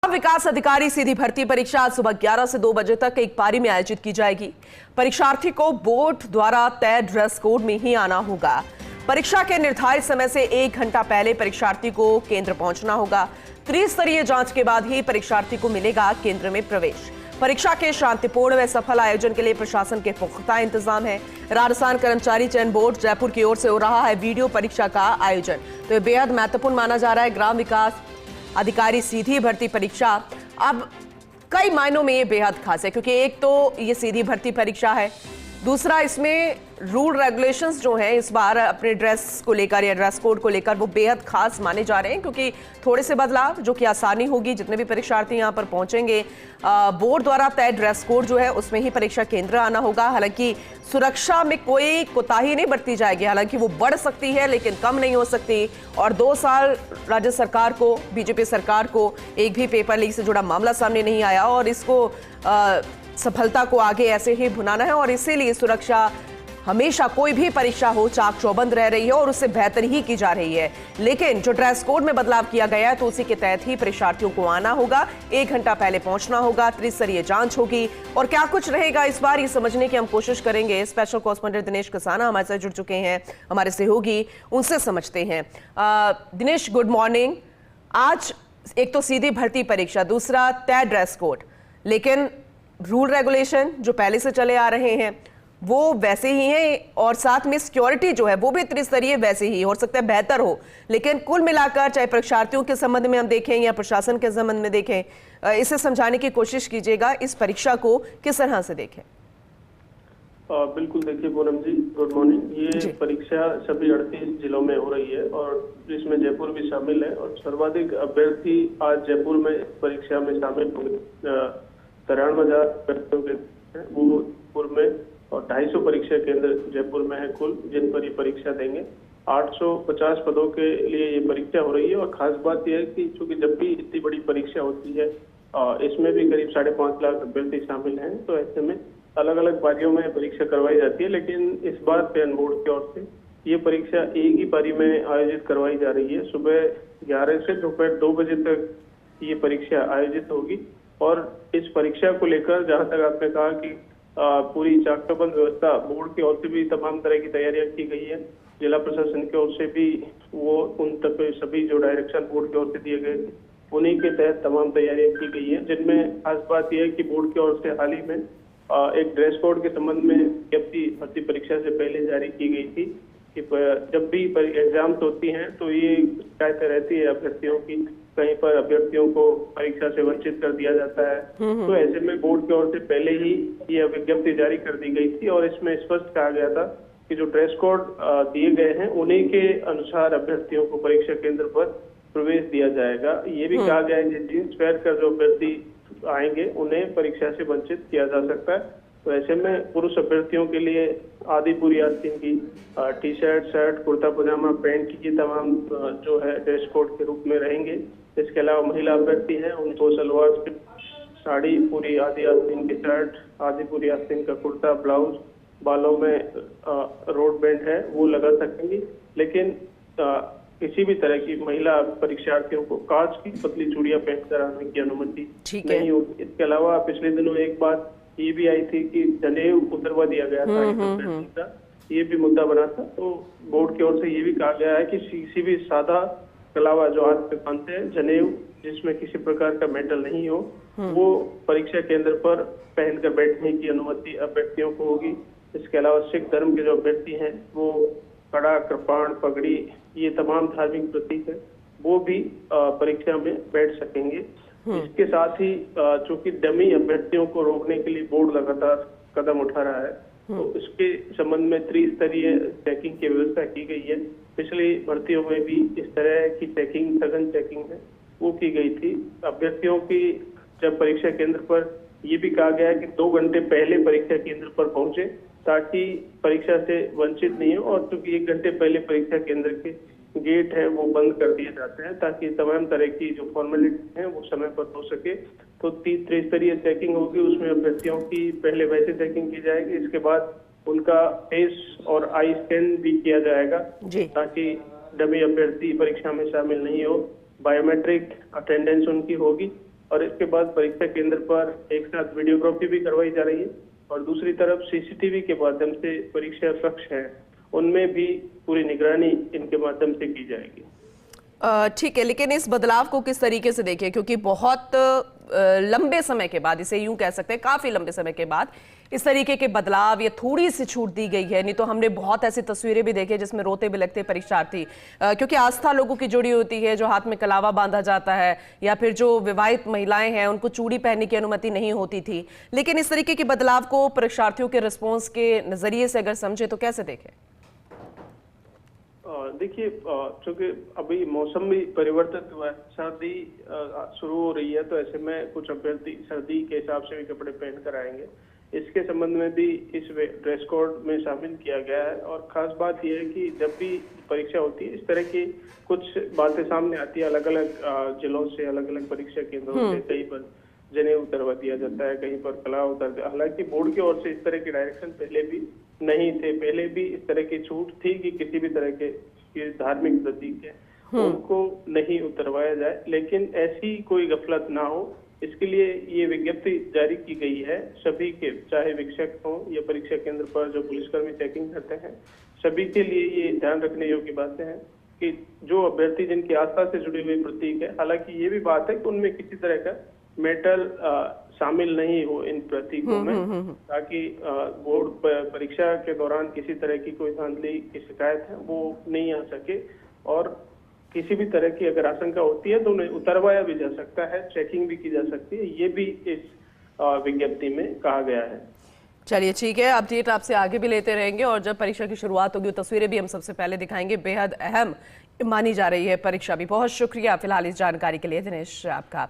विकास अधिकारी सीधी भर्ती परीक्षा आज सुबह 11 से 2 बजे तक एक पारी में आयोजित की जाएगी। परीक्षार्थी को बोर्ड द्वारा तय ड्रेस कोड में ही आना होगा। परीक्षा के निर्धारित समय से 1 घंटा पहले परीक्षार्थी को केंद्र पहुंचना होगा। त्रिस्तरीय जांच के बाद ही परीक्षार्थी को मिलेगा केंद्र में प्रवेश। परीक्षा के शांतिपूर्ण व सफल आयोजन के लिए प्रशासन के पुख्ता इंतजाम है। राजस्थान कर्मचारी चयन बोर्ड जयपुर की ओर से हो रहा है वीडियो परीक्षा का आयोजन। तो ये बेहद महत्वपूर्ण माना जा रहा है। ग्राम विकास अधिकारी सीधी भर्ती परीक्षा अब कई मायनों में ये बेहद खास है, क्योंकि एक तो ये सीधी भर्ती परीक्षा है, दूसरा इसमें रूल रेगुलेशंस जो हैं इस बार अपने ड्रेस को लेकर या ड्रेस कोड को लेकर वो बेहद खास माने जा रहे हैं, क्योंकि थोड़े से बदलाव जो कि आसानी होगी। जितने भी परीक्षार्थी यहाँ पर पहुंचेंगे बोर्ड द्वारा तय ड्रेस कोड जो है उसमें ही परीक्षा केंद्र आना होगा। हालांकि सुरक्षा में कोई कोताही नहीं बरती जाएगी, हालांकि वो बढ़ सकती है लेकिन कम नहीं हो सकती। और 2 साल राज्य सरकार को, बीजेपी सरकार को एक भी पेपर लीक से जुड़ा मामला सामने नहीं आया और इसको सफलता को आगे ऐसे ही भुनाना है और इसीलिए सुरक्षा हमेशा कोई भी परीक्षा हो चाक चौबंद रह रही है और उससे बेहतर ही की जा रही है। लेकिन जो ड्रेस कोड में बदलाव किया गया है तो उसी के तहत ही परीक्षार्थियों को आना होगा, 1 घंटा पहले पहुंचना होगा, त्रिस्तरीय जांच होगी और क्या कुछ रहेगा इस बार ये समझने की हम कोशिश करेंगे। स्पेशल कॉरेस्पॉन्डेंट दिनेश कसाना हमारे साथ जुड़ चुके हैं, हमारे सहयोगी, उनसे समझते हैं। Dinesh, good morning. आज एक तो सीधी भर्ती परीक्षा, दूसरा तय ड्रेस कोड, लेकिन रूल रेगुलेशन जो पहले से चले आ रहे हैं वो वैसे ही हैं और साथ में सिक्योरिटी जो है वो भी त्रिस्तरीय वैसे ही, हो सकता है बेहतर हो। लेकिन कुल मिलाकर चाहे परीक्षार्थियों के संबंध में हम देखें या प्रशासन के संबंध में देखें, इसे समझाने की कोशिश कीजिएगा, इस परीक्षा को किस तरह से देखें। बिल्कुल, देखिए पूनम जी, गुड मॉर्निंग। ये परीक्षा सभी 38 जिलों में हो रही है और इसमें जयपुर भी शामिल है और सर्वाधिक अभ्यर्थी आज जयपुर में परीक्षा में शामिल होंगे। 93,000 अभ्यर्थियों के वो जयपुर में और 250 परीक्षा केंद्र जयपुर में है कुल, जिन पर ये परीक्षा देंगे। 850 पदों के लिए ये परीक्षा हो रही है और खास बात यह है कि चूंकि जब भी इतनी बड़ी परीक्षा होती है इसमें भी करीब 5.5 लाख अभ्यर्थी शामिल हैं, तो ऐसे में अलग अलग पारियों में परीक्षा करवाई जाती है। लेकिन इस बार चयन बोर्ड की ओर से ये परीक्षा एक ही पारी में आयोजित करवाई जा रही है। सुबह 11 से दोपहर 2 बजे तक ये परीक्षा आयोजित होगी और इस परीक्षा को लेकर जहां तक आपने कहा कि पूरी चाकचौबंद व्यवस्था बोर्ड की ओर से भी तमाम तरह की तैयारियां की गई है। जिला प्रशासन की ओर से भी वो उन तक सभी जो डायरेक्शन बोर्ड की ओर से दिए गए थे उन्हीं के तहत तमाम तैयारियां की गई है, जिनमें खास बात यह है कि बोर्ड की ओर से हाल ही में एक ड्रेस कोड के संबंध में विज्ञप्ति भर्ती परीक्षा से पहले जारी की गई थी कि जब भी एग्जाम्स होती हैं तो ये शिकायतें रहती है अभ्यर्थियों की, कहीं पर अभ्यर्थियों को परीक्षा से वंचित कर दिया जाता है। तो ऐसे में बोर्ड की ओर से पहले ही ये विज्ञप्ति जारी कर दी गई थी और इसमें स्पष्ट कहा गया था कि जो ड्रेस कोड दिए गए हैं उन्हीं के अनुसार अभ्यर्थियों को परीक्षा केंद्र पर प्रवेश दिया जाएगा। ये भी कहा गया है कि जींस पहनकर जो अभ्यर्थी आएंगे उन्हें परीक्षा से वंचित किया जा सकता है। तो ऐसे में पुरुष अभ्यर्थियों के लिए आधी पूरी आस्तीन की टी शर्ट, शर्ट, कुर्ता पजामा, पैंट की तमाम जो है ड्रेस कोड के रूप में रहेंगे। इसके अलावा महिला अभ्यर्थी हैं उनको सलवार, साड़ी, पूरी आधी आस्तीन की शर्ट, आधी पूरी आस्तीन का कुर्ता, ब्लाउज, बालों में रोड बैंड है वो लगा सकेंगी। लेकिन किसी भी तरह की महिला परीक्षार्थियों को कांच की पतली चूड़ियां पहनकर आने की अनुमति नहीं होगी। इसके अलावा पिछले दिनों एक बात ये भी आई थी कि जनेऊ उतरवा दिया गया था, ये भी मुद्दा बना था। तो बोर्ड की ओर से ये भी कहा गया है कि किसी भी सादा कलावा जो हाथ पे बांधते हैं जनेऊ, जिसमें किसी प्रकार का मेटल नहीं हो, वो परीक्षा केंद्र पर पहनकर बैठने की अनुमति अभ्यर्थियों को होगी। इसके अलावा सिख धर्म के जो अभ्यर्थी हैं वो कड़ा, कृपाण, पगड़ी, ये तमाम धार्मिक प्रतीक है वो भी परीक्षा में बैठ सकेंगे। इसके साथ ही चूंकि डमी अभ्यर्थियों को रोकने के लिए बोर्ड लगातार कदम उठा रहा है, तो इसके संबंध में त्रिस्तरीय चेकिंग की व्यवस्था की गई है। पिछली भर्तियों में भी इस तरह की चेकिंग, सघन चेकिंग है वो की गई थी। अभ्यर्थियों की जब परीक्षा केंद्र पर ये भी कहा गया है कि 2 घंटे पहले परीक्षा केंद्र पर पहुंचे ताकि परीक्षा से वंचित नहीं हो, और चूंकि 1 घंटे पहले परीक्षा केंद्र के गेट है वो बंद कर दिए जाते हैं ताकि तमाम तरह की जो फॉर्मेलिटी है वो समय पर हो सके। तो त्रिस्तरीय चेकिंग होगी, उसमें अभ्यर्थियों की पहले वैसे चेकिंग की जाएगी, इसके बाद उनका फेस और आई स्कैन भी किया जाएगा ताकि डमी अभ्यर्थी परीक्षा में शामिल नहीं हो। बायोमेट्रिक अटेंडेंस उनकी होगी और इसके बाद परीक्षा केंद्र पर एक साथ वीडियोग्राफी भी करवाई जा रही है और दूसरी तरफ सीसीटीवी के माध्यम से परीक्षा कक्ष है उनमें भी पूरी निगरानी इनके माध्यम से की जाएगी। ठीक है, लेकिन इस बदलाव को किस तरीके से देखें, क्योंकि बहुत लंबे समय के बाद, इसे यूं कह सकते हैं काफी लंबे समय के बाद इस तरीके के बदलाव या थोड़ी सी छूट दी गई है। नहीं तो हमने बहुत ऐसी तस्वीरें भी देखी जिसमें रोते बिलखते परीक्षार्थी, क्योंकि आस्था लोगों की जुड़ी होती है, जो हाथ में कलावा बांधा जाता है, या फिर जो विवाहित महिलाएं हैं उनको चूड़ी पहनने की अनुमति नहीं होती थी। लेकिन इस तरीके के बदलाव को परीक्षार्थियों के रिस्पॉन्स के नजरिए से अगर समझे तो कैसे देखें? देखिए, चूंकि अभी मौसम भी परिवर्तित हुआ है, सर्दी शुरू हो रही है, तो ऐसे में कुछ अभ्यर्थी सर्दी के हिसाब से भी कपड़े पहन कर आएंगे। इसके संबंध में भी इस ड्रेस कोड में शामिल किया गया है। और खास बात यह है कि जब भी परीक्षा होती है इस तरह की कुछ बातें सामने आती है, अलग अलग जिलों से, अलग अलग परीक्षा केंद्रों से, कहीं पर जनेऊ उतरवा दिया जाता है, कहीं पर कला उतर दिया। हालांकि बोर्ड की ओर से इस तरह के डायरेक्शन पहले भी नहीं थे, पहले भी इस तरह की छूट थी कि किसी भी तरह के धार्मिक प्रतीक है उनको नहीं उतरवाया जाए, लेकिन ऐसी कोई गफलत ना हो इसके लिए ये विज्ञप्ति जारी की गई है सभी के, चाहे शिक्षक हो या परीक्षा केंद्र पर जो पुलिसकर्मी चेकिंग करते हैं, सभी के लिए ये ध्यान रखने योग्य बातें हैं कि जो अभ्यर्थी जिनकी आस्था से जुड़ी हुई प्रतीक है, हालांकि ये भी बात है कि उनमें किसी तरह का मेटल शामिल नहीं हो इन प्रतीकों में, ताकि बोर्ड परीक्षा के दौरान किसी तरह की कोई धांधली की शिकायत है वो नहीं आ सके, और किसी भी तरह की अगर आशंका होती है तो उन्हें उतरवाया भी जा सकता है, चेकिंग भी की जा सकती है, ये भी इस विज्ञप्ति में कहा गया है। चलिए ठीक है, अपडेट आपसे आगे भी लेते रहेंगे और जब परीक्षा की शुरुआत होगी वो तस्वीरें भी हम सबसे पहले दिखाएंगे। बेहद अहम मानी जा रही है परीक्षा भी। बहुत शुक्रिया फिलहाल इस जानकारी के लिए दिनेश आपका।